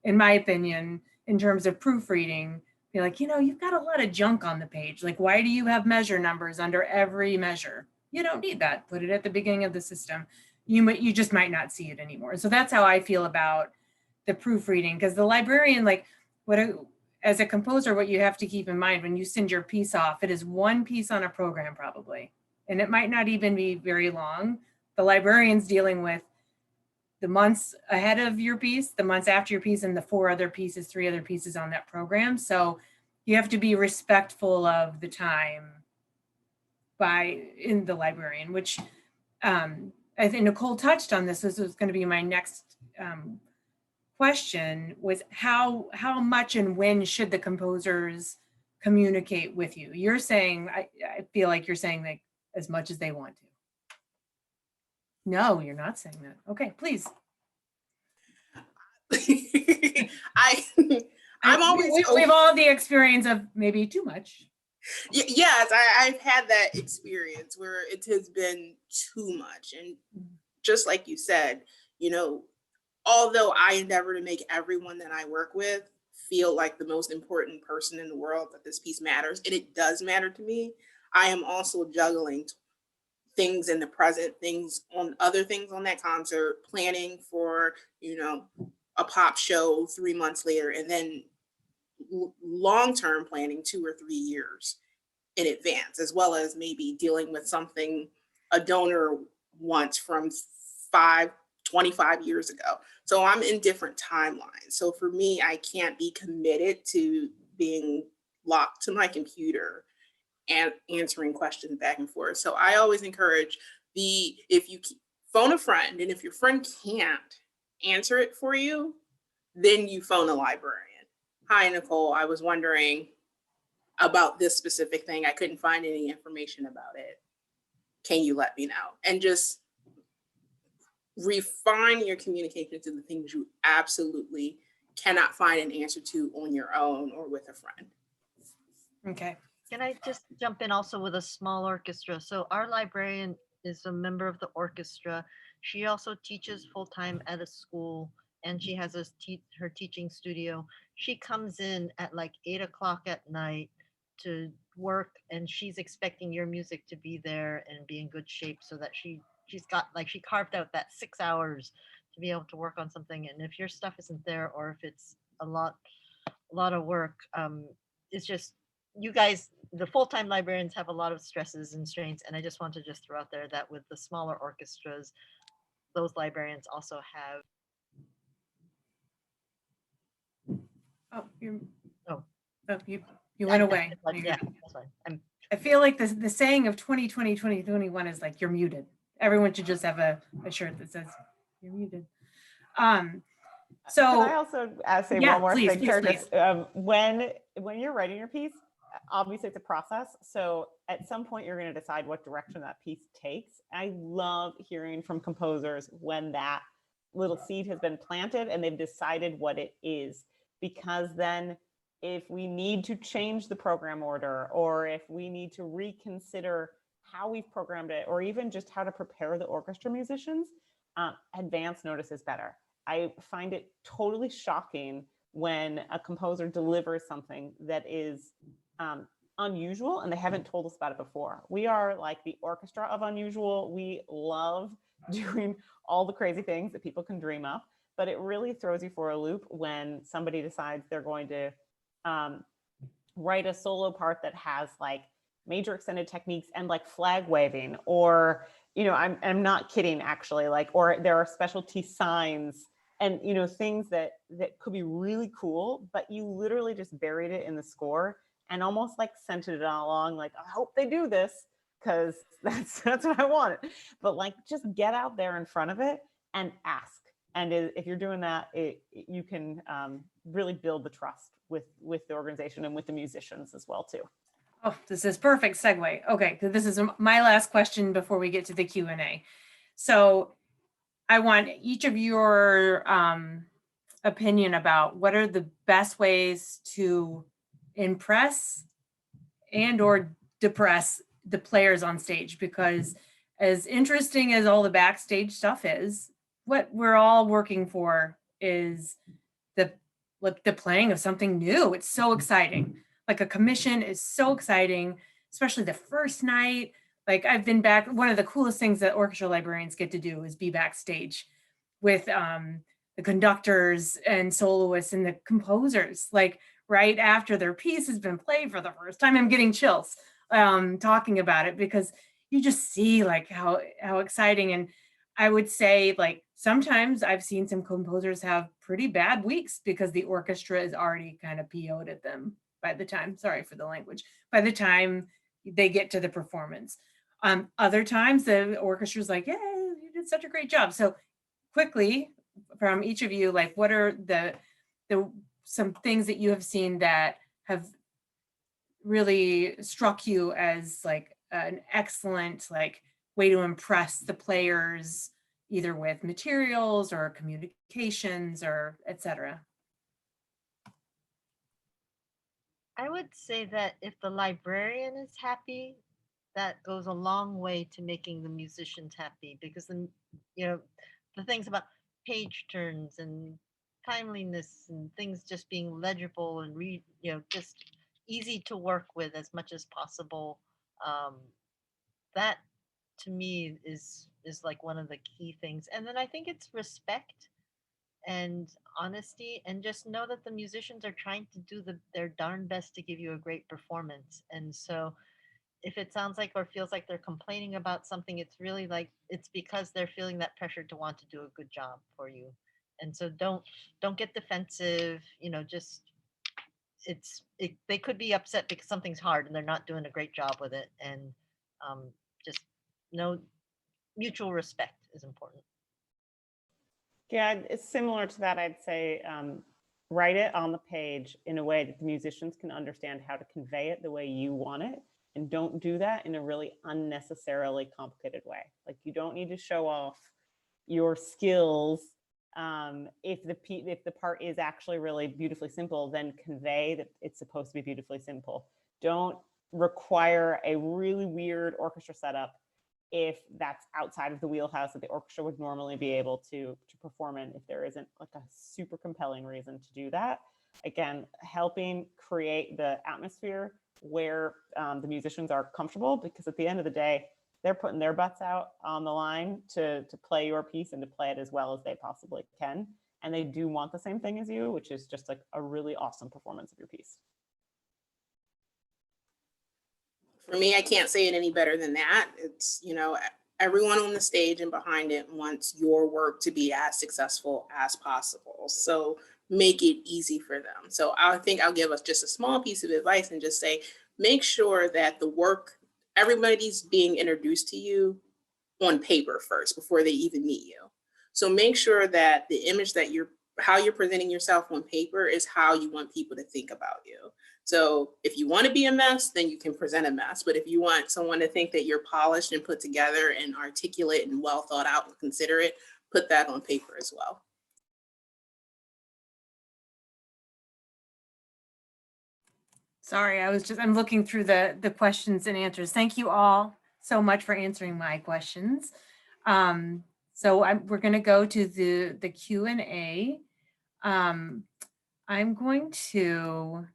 in my opinion, in terms of proofreading. Be like, you've got a lot of junk on the page. Like, why do you have measure numbers under every measure? You don't need that. Put it at the beginning of the system. You just might not see it anymore. So that's how I feel about the proofreading, because the librarian, like, as a composer, what you have to keep in mind when you send your piece off, it is one piece on a program probably, and it might not even be very long. The librarian's dealing with the months ahead of your piece, the months after your piece, and the 3 other pieces on that program. So you have to be respectful of the time in the librarian, which I think Nicole touched on this. This was going to be my next question, was how much and when should the composers communicate with you? You're saying, I feel like you're saying like as much as they want to. No, you're not saying that. Okay, please. I'm always we've all the experience of maybe too much. Yes, I've had that experience where it has been too much. And just like you said, although I endeavor to make everyone that I work with feel like the most important person in the world, that this piece matters, and it does matter to me, I am also juggling things in the present, other things on that concert, planning for, a pop show 3 months later, and then long-term planning 2 or 3 years in advance, as well as maybe dealing with something a donor wants from 25 years ago. So I'm in different timelines. So for me, I can't be committed to being locked to my computer and answering questions back and forth. So I always encourage if you phone a friend, and if your friend can't answer it for you, then you phone a librarian. Hi, Nicole, I was wondering about this specific thing. I couldn't find any information about it. Can you let me know? And just refine your communication to the things you absolutely cannot find an answer to on your own or with a friend. Okay. Can I just jump in also with a small orchestra? So our librarian is a member of the orchestra. She also teaches full-time at a school, and she has her teaching studio. She comes in at like 8 o'clock at night to work, and she's expecting your music to be there and be in good shape, so that she's got, like, she carved out that 6 hours to be able to work on something. And if your stuff isn't there, or if it's a lot of work, it's just, you guys, the full-time librarians, have a lot of stresses and strains. And I just want to just throw out there that with the smaller orchestras, those librarians also have. You went away. Yeah, that's fine. I feel like the saying of 2020, 2021 is like, you're muted. Everyone should just have a shirt that says you're muted. So can I also say one more thing? Please. When you're writing your piece, obviously it's a process. So at some point you're going to decide what direction that piece takes. I love hearing from composers when that little seed has been planted and they've decided what it is, because then if we need to change the program order, or if we need to reconsider how we've programmed it, or even just how to prepare the orchestra musicians, advance notice is better. I find it totally shocking when a composer delivers something that is unusual and they haven't told us about it before. We are like the orchestra of unusual. We love doing all the crazy things that people can dream up, but it really throws you for a loop when somebody decides they're going to write a solo part that has like major extended techniques and like flag waving, or, I'm not kidding actually, like, or there are specialty signs and, things that could be really cool, but you literally just buried it in the score and almost like sent it along, like, I hope they do this because that's what I wanted. But like, just get out there in front of it and ask. And if you're doing that, you can really build the trust with the organization and with the musicians as well too. Oh, this is perfect segue. Okay, so this is my last question before we get to the Q&A. So I want each of your opinion about what are the best ways to impress and or depress the players on stage, because as interesting as all the backstage stuff is, what we're all working for is the playing of something new. It's so exciting. Like a commission is so exciting, especially the first night. Like I've been back, one of the coolest things that orchestra librarians get to do is be backstage with the conductors and soloists and the composers, like right after their piece has been played for the first time. I'm getting chills talking about it, because you just see like how exciting. And I would say, like, sometimes I've seen some composers have pretty bad weeks because the orchestra is already kind of PO'd at them by the time, sorry for the language, by the time they get to the performance. Other times the orchestra's like, yeah, you did such a great job. So quickly from each of you, like, what are the some things that you have seen that have really struck you as like an excellent like way to impress the players, either with materials or communications or etc.? I would say that if the librarian is happy, that goes a long way to making the musicians happy, because the things about page turns and timeliness and things just being legible and just easy to work with as much as possible. That to me is like one of the key things. And then I think it's respect and honesty, and just know that the musicians are trying to do their darn best to give you a great performance. And so if it sounds like or feels like they're complaining about something, it's really like it's because they're feeling that pressure to want to do a good job for you. And so don't get defensive, just they could be upset because something's hard and they're not doing a great job with it. And just know mutual respect is important. Yeah, it's similar to that. I'd say write it on the page in a way that the musicians can understand how to convey it the way you want it, and don't do that in a really unnecessarily complicated way. Like, you don't need to show off your skills. If the part is actually really beautifully simple, then convey that it's supposed to be beautifully simple. Don't require a really weird orchestra setup if that's outside of the wheelhouse that the orchestra would normally be able to perform in, if there isn't like a super compelling reason to do that. Again, helping create the atmosphere where the musicians are comfortable, because at the end of the day, they're putting their butts out on the line to play your piece and to play it as well as they possibly can. And they do want the same thing as you, which is just like a really awesome performance of your piece. For me, I can't say it any better than that. It's, everyone on the stage and behind it wants your work to be as successful as possible. So make it easy for them. So I think I'll give us just a small piece of advice and just say, make sure that the work, everybody's being introduced to you on paper first before they even meet you. So make sure that the image that how you're presenting yourself on paper is how you want people to think about you. So if you want to be a mess, then you can present a mess. But if you want someone to think that you're polished and put together and articulate and well thought out and considerate, put that on paper as well. Sorry, I'm looking through the questions and answers. Thank you all so much for answering my questions. So we're going to go to the Q&A. I'm going to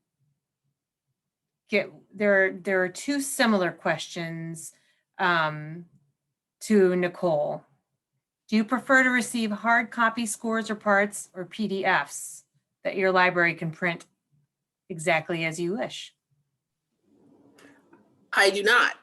there are two similar questions to Nicole. Do you prefer to receive hard copy scores or parts, or PDFs that your library can print exactly as you wish? I do not.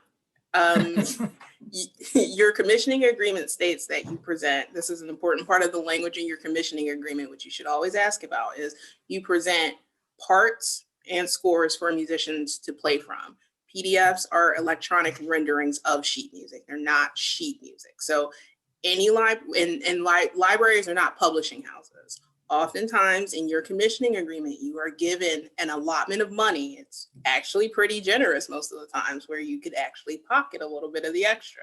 Your commissioning agreement states that you present, this is an important part of the language in your commissioning agreement, which you should always ask about, is you present parts and scores for musicians to play from. PDFs are electronic renderings of sheet music. They're not sheet music. So any libraries are not publishing houses. Oftentimes in your commissioning agreement, you are given an allotment of money. It's actually pretty generous most of the times, where you could actually pocket a little bit of the extra.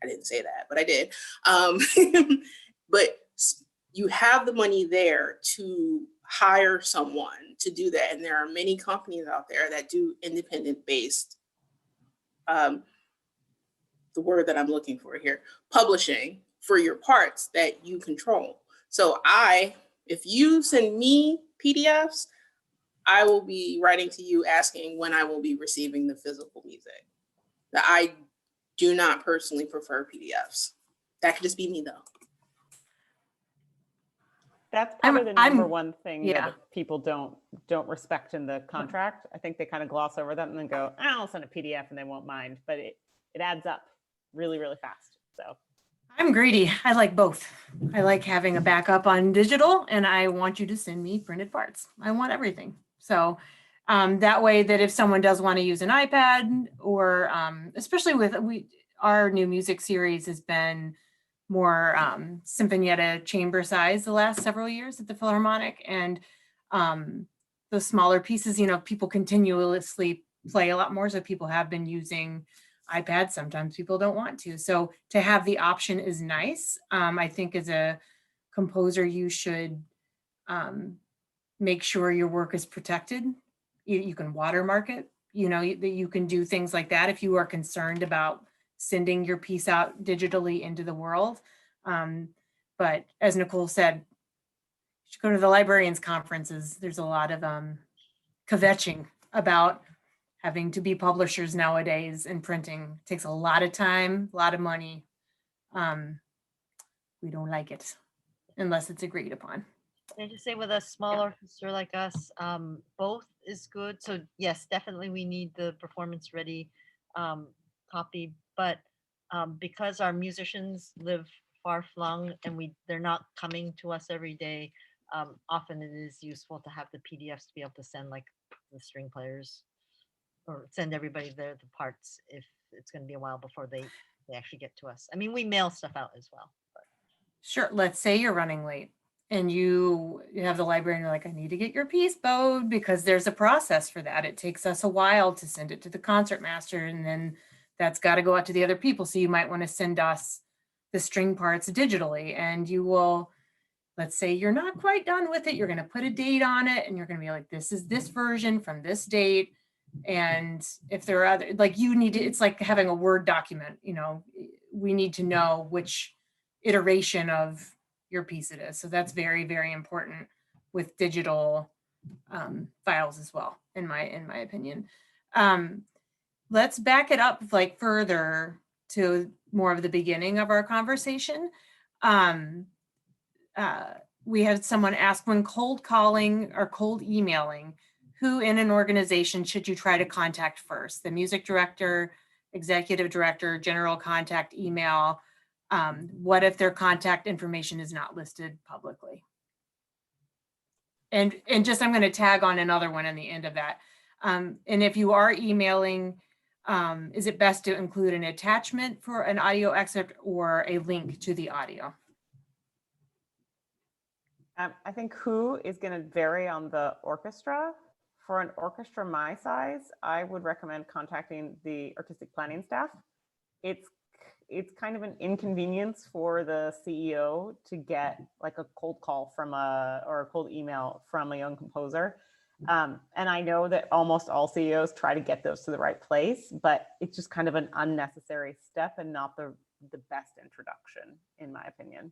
I didn't say that, but I did. but you have the money there to hire someone to do that. And there are many companies out there that do independent based, the word that I'm looking for here, publishing for your parts that you control. So if you send me PDFs, I will be writing to you asking when I will be receiving the physical music. That I do not personally prefer PDFs. That could just be me though. That's probably the number one thing yeah. that people don't respect in the contract. I think they kind of gloss over that and then go, I'll send a PDF and they won't mind, but it adds up really, really fast. So I'm greedy. I like both. I like having a backup on digital, and I want you to send me printed parts. I want everything. So that way that if someone does want to use an iPad, or especially with our new music series has been more Sinfonietta chamber size the last several years at the Philharmonic, and the smaller pieces, people continuously play a lot more. So people have been using iPads. Sometimes people don't want to. So to have the option is nice. I think as a composer, you should make sure your work is protected. You can watermark it, that you can do things like that if you are concerned about sending your piece out digitally into the world. But as Nicole said, you should go to the Librarians conferences. There's a lot of kvetching about having to be publishers nowadays, and printing takes a lot of time, a lot of money. We don't like it unless it's agreed upon. I just say with a small orchestra like us, both is good. So yes, definitely we need the performance ready copy, but because our musicians live far flung and they're not coming to us every day, often it is useful to have the PDFs to be able to send like the string players, or send everybody the parts if it's going to be a while before they actually get to us. I mean, we mail stuff out as well. But. Sure. Let's say you're running late and you have the library and you're like, I need to get your piece bowed, because there's a process for that. It takes us a while to send it to the concertmaster, and then that's got to go out to the other people. So you might want to send us the string parts digitally, and you will, let's say you're not quite done with it. You're going to put a date on it, and you're going to be like, this is this version from this date. And if there are other, like it's like having a Word document, we need to know which iteration of your piece it is. So that's very, very important with digital files as well, in my opinion. Let's back it up like further to more of the beginning of our conversation. We had someone ask, when cold calling or cold emailing, who in an organization should you try to contact first? The music director, executive director, general contact email? What if their contact information is not listed publicly? And just, I'm going to tag on another one in the end of that. And if you are emailing, is it best to include an attachment for an audio excerpt or a link to the audio? I think who is going to vary on the orchestra. For an orchestra my size, I would recommend contacting the artistic planning staff. It's kind of an inconvenience for the CEO to get like a cold call or a cold email from a young composer. And I know that almost all CEOs try to get those to the right place, but it's just kind of an unnecessary step and not the best introduction, in my opinion.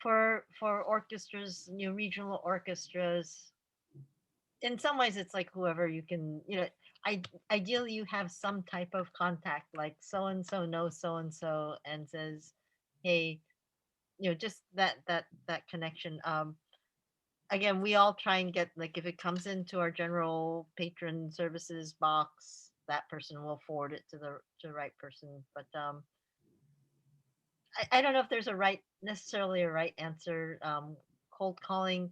For orchestras, regional orchestras, in some ways it's like whoever you can, ideally you have some type of contact, like so-and-so knows so-and-so and says, hey, just that connection. Again, we all try and get, like, if it comes into our general patron services box, that person will forward it to the right person. But I don't know if there's necessarily a right answer. Cold calling.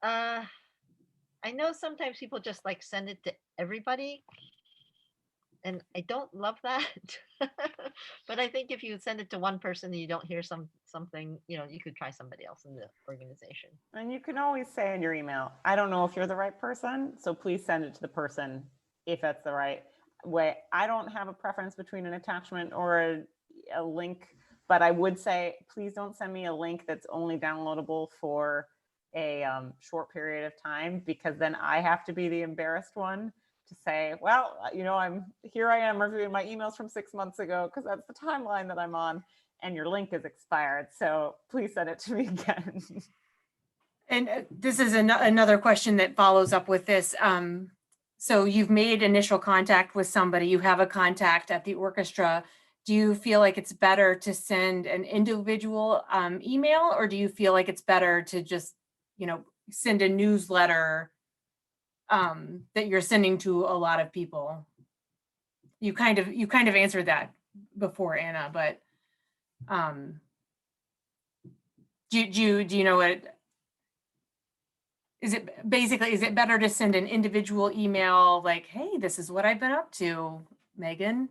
I know sometimes people just like send it to everybody, and I don't love that. But I think if you send it to one person and you don't hear something, you could try somebody else in the organization. And you can always say in your email, I don't know if you're the right person, so please send it to the person if that's the right way. I don't have a preference between an attachment or a link. But I would say, please don't send me a link that's only downloadable for a short period of time, because then I have to be the embarrassed one to say, well, you know, I am reviewing my emails from 6 months ago because that's the timeline that I'm on, and your link is expired. So please send it to me again. And this is another question that follows up with this. So you've made initial contact with somebody, you have a contact at the orchestra. Do you feel like it's better to send an individual email, or do you feel like it's better to just, you know, send a newsletter that you're sending to a lot of people? You kind of answered that before, Anna, but do you know what? Is it better to send an individual email like, hey, this is what I've been up to, Megan?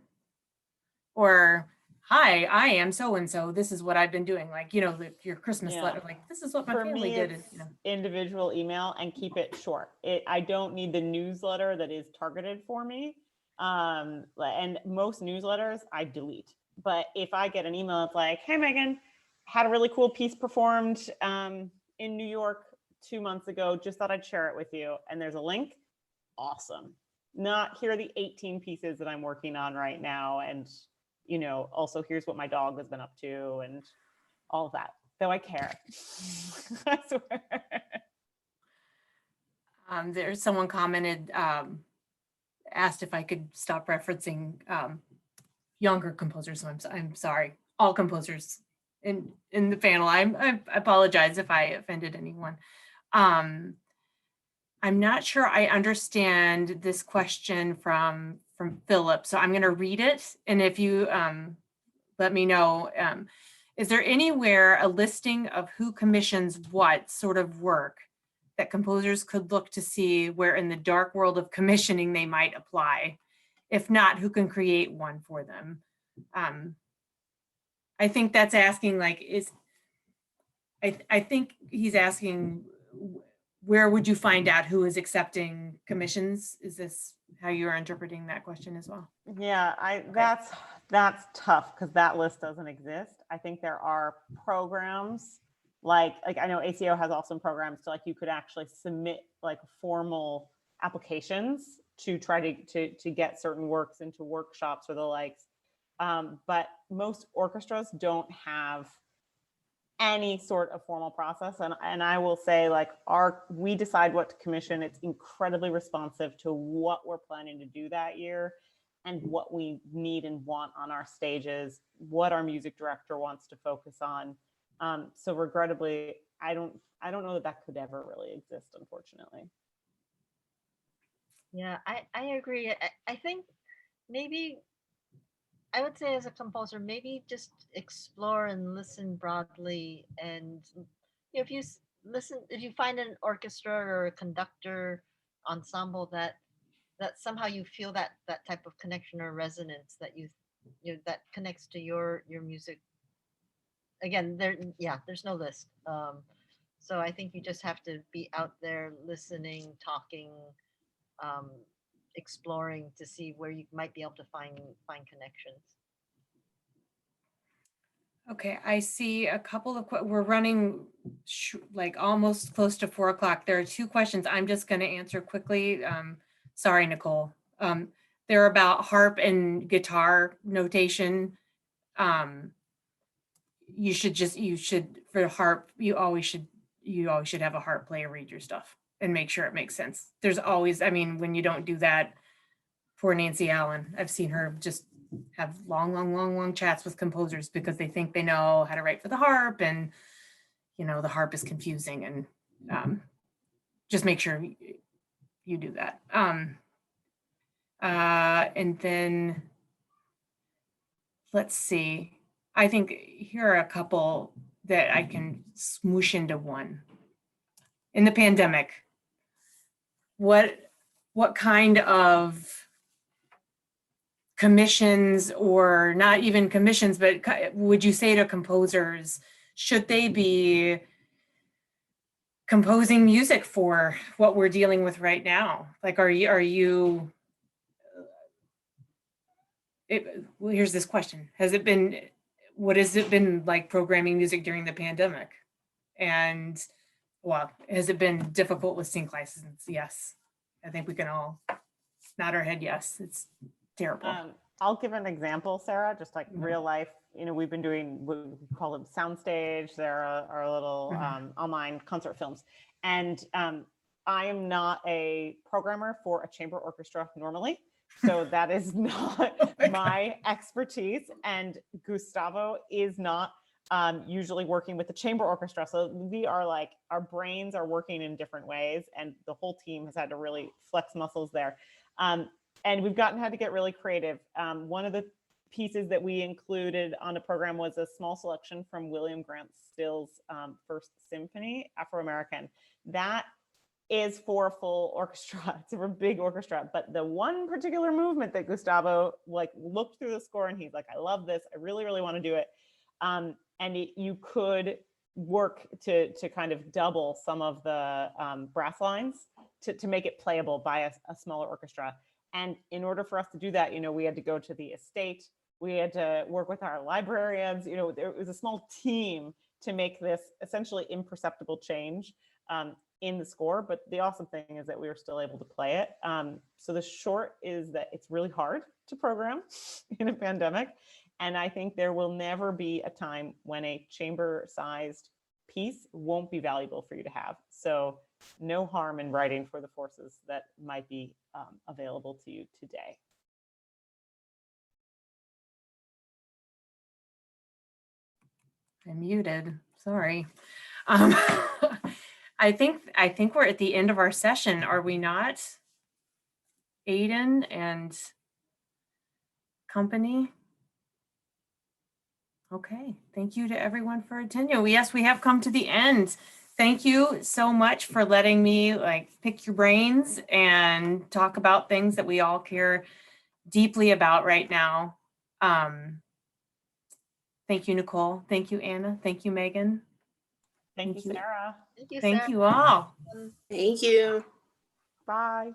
Or, hi, I am so-and-so, this is what I've been doing. Like, you know, your Christmas letter, like, this is what my family did. It's you know. individual email, and keep it short. I don't need the newsletter that is targeted for me. And most newsletters I delete. But if I get an email, it's like, hey, Megan, had a really cool piece performed in New York 2 months ago, just thought I'd share it with you. And there's a link. Awesome. Not, here are the 18 pieces that I'm working on right now. And, you know, also here's what my dog has been up to and all of that. Though I care. I swear. There's someone commented, asked if I could stop referencing younger composers. So I'm sorry, all composers in the panel. I apologize if I offended anyone. I'm not sure I understand this question from Philip, so I'm going to read it, and if you let me know. Is there anywhere a listing of who commissions what sort of work that composers could look to see where in the dark world of commissioning they might apply? If not, who can create one for them? I think that's asking, like, I think he's asking, where would you find out who is accepting commissions? Is this how you're interpreting that question as well? Yeah, that's tough because that list doesn't exist. I think there are programs like I know ACO has awesome programs to, like, you could actually submit like formal applications to try to get certain works into workshops or the likes. But most orchestras don't have any sort of formal process. And I will say, like, we decide what to commission. It's incredibly responsive to what we're planning to do that year and what we need and want on our stages, what our music director wants to focus on. So regrettably, I don't know that could ever really exist, unfortunately. Yeah, I agree. I think maybe I would say, as a composer, maybe just explore and listen broadly. And if you if you find an orchestra or a conductor ensemble that somehow you feel that type of connection or resonance that you know that connects to your music. Again, there's no list. So I think you just have to be out there listening, talking, exploring to see where you might be able to find connections. Okay, I see a couple of, we're running like almost close to 4 o'clock. There are 2 questions I'm just going to answer quickly. Sorry, Nicole. They're about harp and guitar notation. You should for harp, you always should have a harp player read your stuff and make sure it makes sense. There's always, I mean, when you don't do that, poor Nancy Allen, I've seen her just have long chats with composers because they think they know how to write for the harp, and you know the harp is confusing, and just make sure you do that. And then let's see. I think here are a couple that I can smoosh into one. In the pandemic, what kind of commissions, or not even commissions, but would you say to composers, should they be composing music for what we're dealing with right now? Like, well, here's this question. what has it been like programming music during the pandemic? And well, has it been difficult with sync license? Yes. I think we can all nod our head yes. It's terrible. I'll give an example, Sarah, just like Mhm. real life. You know, we've been doing what we call them soundstage. There are our little online concert films. And I am not a programmer for a chamber orchestra normally. So that is not my expertise. And Gustavo is not usually working with the chamber orchestra. So we are like, our brains are working in different ways. And the whole team has had to really flex muscles there. And we've had to get really creative. One of the pieces that we included on the program was a small selection from William Grant Still's first symphony, Afro-American. That is for a full orchestra. It's for a big orchestra. But the one particular movement that Gustavo like looked through the score and he's like, I love this. I really, really want to do it. You could work to kind of double some of the brass lines to make it playable by a smaller orchestra. And in order for us to do that, you know, we had to go to the estate. We had to work with our librarians. You know, there was a small team to make this essentially imperceptible change in the score. But the awesome thing is that we were still able to play it. So the short is that it's really hard to program in a pandemic. And I think there will never be a time when a chamber-sized piece won't be valuable for you to have. So no harm in writing for the forces that might be available to you today. I'm muted. Sorry. I think we're at the end of our session. Are we not? Aiden and company. Okay. Thank you to everyone for attending. Yes, we have come to the end. Thank you so much for letting me like pick your brains and talk about things that we all care deeply about right now. Thank you, Nicole. Thank you, Anna. Thank you, Megan. Thank you, Sarah. Thank you, Thank Sarah. you all. Thank you. Bye.